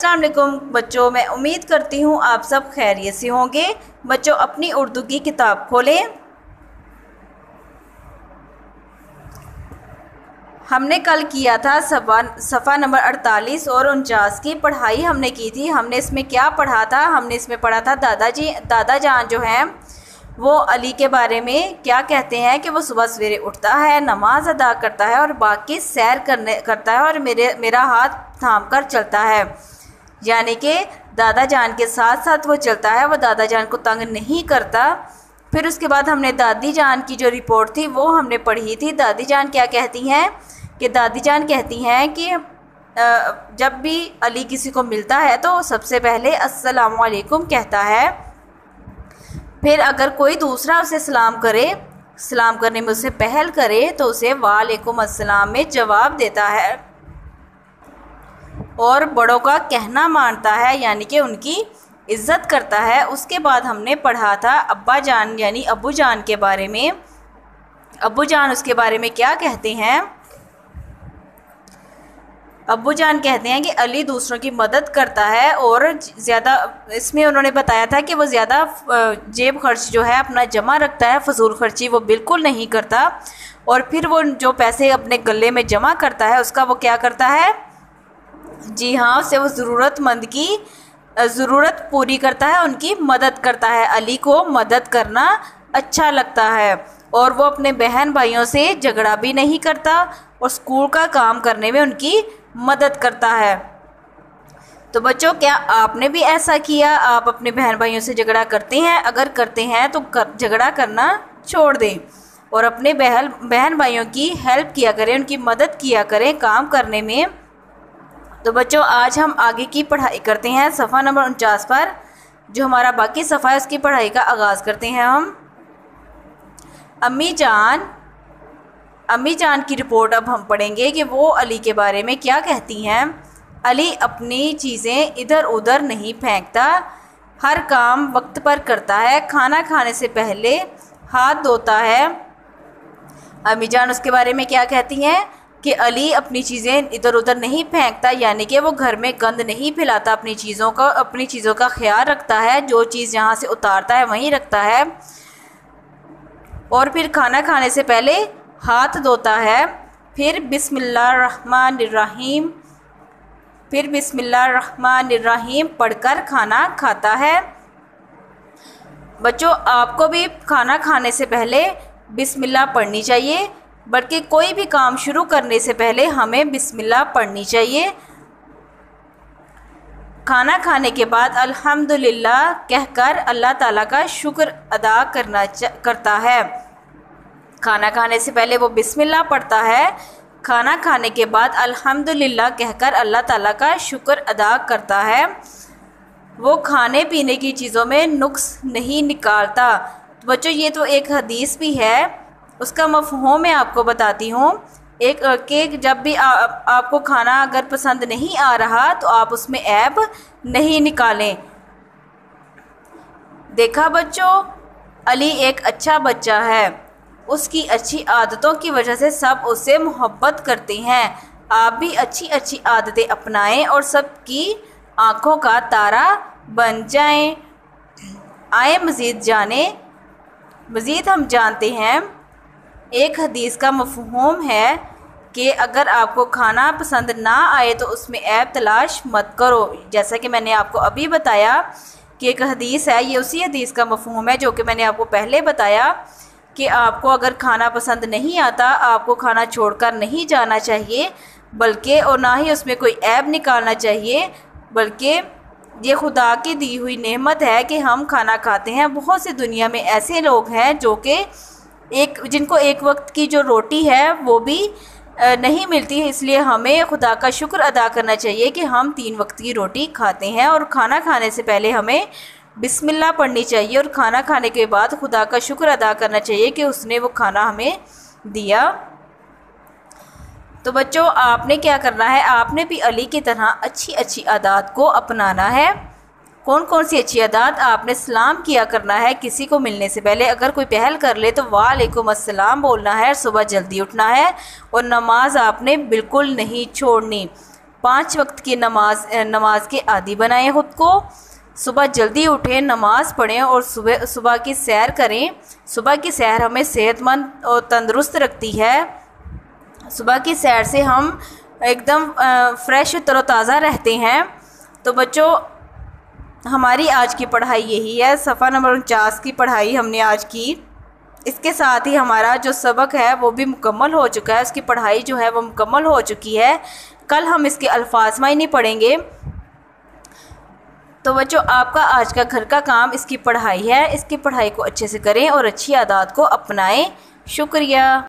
अस्सलाम वालेकुम बच्चों, मैं उम्मीद करती हूँ आप सब खैरियत से होंगे। बच्चों, अपनी उर्दू की किताब खोलें। हमने कल किया था सफ़ा नंबर 48 और 49 की पढ़ाई हमने की थी। हमने इसमें क्या पढ़ा था? हमने इसमें पढ़ा था दादा जान जो हैं वो अली के बारे में क्या कहते हैं कि वो सुबह सवेरे उठता है, नमाज अदा करता है और बाकी सैर करता है और मेरा हाथ थाम कर चलता है। यानी कि दादा जान के साथ साथ वो चलता है, वो दादा जान को तंग नहीं करता। फिर उसके बाद हमने दादी जान की जो रिपोर्ट थी वो हमने पढ़ी थी। दादी जान क्या कहती हैं कि दादी जान कहती हैं कि जब भी अली किसी को मिलता है तो सबसे पहले अस्सलाम वालेकुम कहता है। फिर अगर कोई दूसरा उसे सलाम करे, सलाम करने में उसे पहल करे तो उसे वालेकुम अस्सलाम में जवाब देता है और बड़ों का कहना मानता है, यानी कि उनकी इज़्ज़त करता है। उसके बाद हमने पढ़ा था अब्बा जान यानी अबू जान के बारे में। अबू जान उसके बारे में क्या कहते हैं? अब्बू जान कहते हैं कि अली दूसरों की मदद करता है और ज़्यादा, इसमें उन्होंने बताया था कि वो ज़्यादा जेब खर्च जो है अपना जमा रखता है, फजूल खर्ची वो बिल्कुल नहीं करता। और फिर वो जो पैसे अपने गले में जमा करता है उसका वो क्या करता है? जी हाँ, उससे वो ज़रूरतमंद की ज़रूरत पूरी करता है, उनकी मदद करता है। अली को मदद करना अच्छा लगता है और वो अपने बहन भाइयों से झगड़ा भी नहीं करता और स्कूल का काम करने में उनकी मदद करता है। तो बच्चों, क्या आपने भी ऐसा किया? आप अपने बहन भाइयों से झगड़ा करते हैं? अगर करते हैं तो झगड़ा करना छोड़ दें और अपने बहन भाइयों की हेल्प किया करें, उनकी मदद किया करें काम करने में। तो बच्चों, आज हम आगे की पढ़ाई करते हैं सफ़ा नंबर 49 पर। जो हमारा बाकी सफ़ा है उसकी पढ़ाई का आगाज़ करते हैं हम। अम्मी जान की रिपोर्ट अब हम पढ़ेंगे कि वो अली के बारे में क्या कहती हैं। अली अपनी चीज़ें इधर उधर नहीं फेंकता, हर काम वक्त पर करता है, खाना खाने से पहले हाथ धोता है। अम्मी जान उसके बारे में क्या कहती हैं कि अली अपनी चीज़ें इधर उधर नहीं फेंकता, यानी कि वो घर में गंद नहीं फैलाता, अपनी चीज़ों का ख्याल रखता है, जो चीज़ जहाँ से उतारता है वहीं रखता है। और फिर खाना खाने से पहले हाथ धोता है, फिर बिस्मिल्लाहिर्रहमानिर्रहीम पढ़कर खाना खाता है। बच्चों, आपको भी खाना खाने से पहले बिस्मिल्लाह पढ़नी चाहिए, बल्कि कोई भी काम शुरू करने से पहले हमें बिस्मिल्लाह पढ़नी चाहिए। खाना खाने के बाद अल्हम्दुलिल्लाह कहकर अल्लाह ताला का शुक्र अदा करता है। खाना खाने से पहले वो बिस्मिल्लाह पढ़ता है, खाना खाने के बाद अल्हम्दुलिल्लाह कहकर अल्लाह ताला का शुक्र अदा करता है। वो खाने पीने की चीज़ों में नुक्स नहीं निकालता। तो बच्चों, ये तो एक हदीस भी है, उसका मफ़हूम मैं आपको बताती हूँ। एक कि जब भी आपको खाना अगर पसंद नहीं आ रहा तो आप उसमें ऐब नहीं निकालें। देखा बच्चों, अली एक अच्छा बच्चा है, उसकी अच्छी आदतों की वजह से सब उससे मोहब्बत करते हैं। आप भी अच्छी अच्छी आदतें अपनाएं और सबकी आँखों का तारा बन जाएं। आए मज़ीद हम जानते हैं। एक हदीस का मफ़हूम है कि अगर आपको खाना पसंद ना आए तो उसमें ऐब तलाश मत करो। जैसा कि मैंने आपको अभी बताया कि एक हदीस है, ये उसी हदीस का मफ़हूम है जो कि मैंने आपको पहले बताया कि आपको अगर खाना पसंद नहीं आता, आपको खाना छोड़कर नहीं जाना चाहिए, बल्कि और ना ही उसमें कोई ऐब निकालना चाहिए, बल्कि ये खुदा की दी हुई नेमत है कि हम खाना खाते हैं। बहुत सी दुनिया में ऐसे लोग हैं जो कि जिनको एक वक्त की जो रोटी है वो भी नहीं मिलती है, इसलिए हमें खुदा का शुक्र अदा करना चाहिए कि हम 3 वक्त की रोटी खाते हैं। और खाना खाने से पहले हमें बिस्मिल्लाह पढ़नी चाहिए और खाना खाने के बाद खुदा का शुक्र अदा करना चाहिए कि उसने वो खाना हमें दिया। तो बच्चों, आपने क्या करना है? आपने भी अली की तरह अच्छी अच्छी आदत को अपनाना है। कौन कौन सी अच्छी आदत? आपने सलाम किया करना है किसी को मिलने से पहले। अगर कोई पहल कर ले तो वालेकुम अस्सलाम बोलना है। सुबह जल्दी उठना है और नमाज आपने बिल्कुल नहीं छोड़नी। 5 वक्त की नमाज के आदी बनाएं खुद को। सुबह जल्दी उठें, नमाज़ पढ़ें और सुबह की सैर करें। सुबह की सैर हमें सेहतमंद और तंदुरुस्त रखती है। सुबह की सैर से हम एकदम फ्रेश तरोताज़ा रहते हैं। तो बच्चों, हमारी आज की पढ़ाई यही है। सफ़ा नंबर 49 की पढ़ाई हमने आज की। इसके साथ ही हमारा जो सबक है वो भी मुकम्मल हो चुका है, उसकी पढ़ाई जो है वो मुकम्मल हो चुकी है। कल हम इसके अल्फाज मायने पढ़ेंगे। तो बच्चों, आपका आज का घर का काम इसकी पढ़ाई है। इसकी पढ़ाई को अच्छे से करें और अच्छी आदत को अपनाएं। शुक्रिया।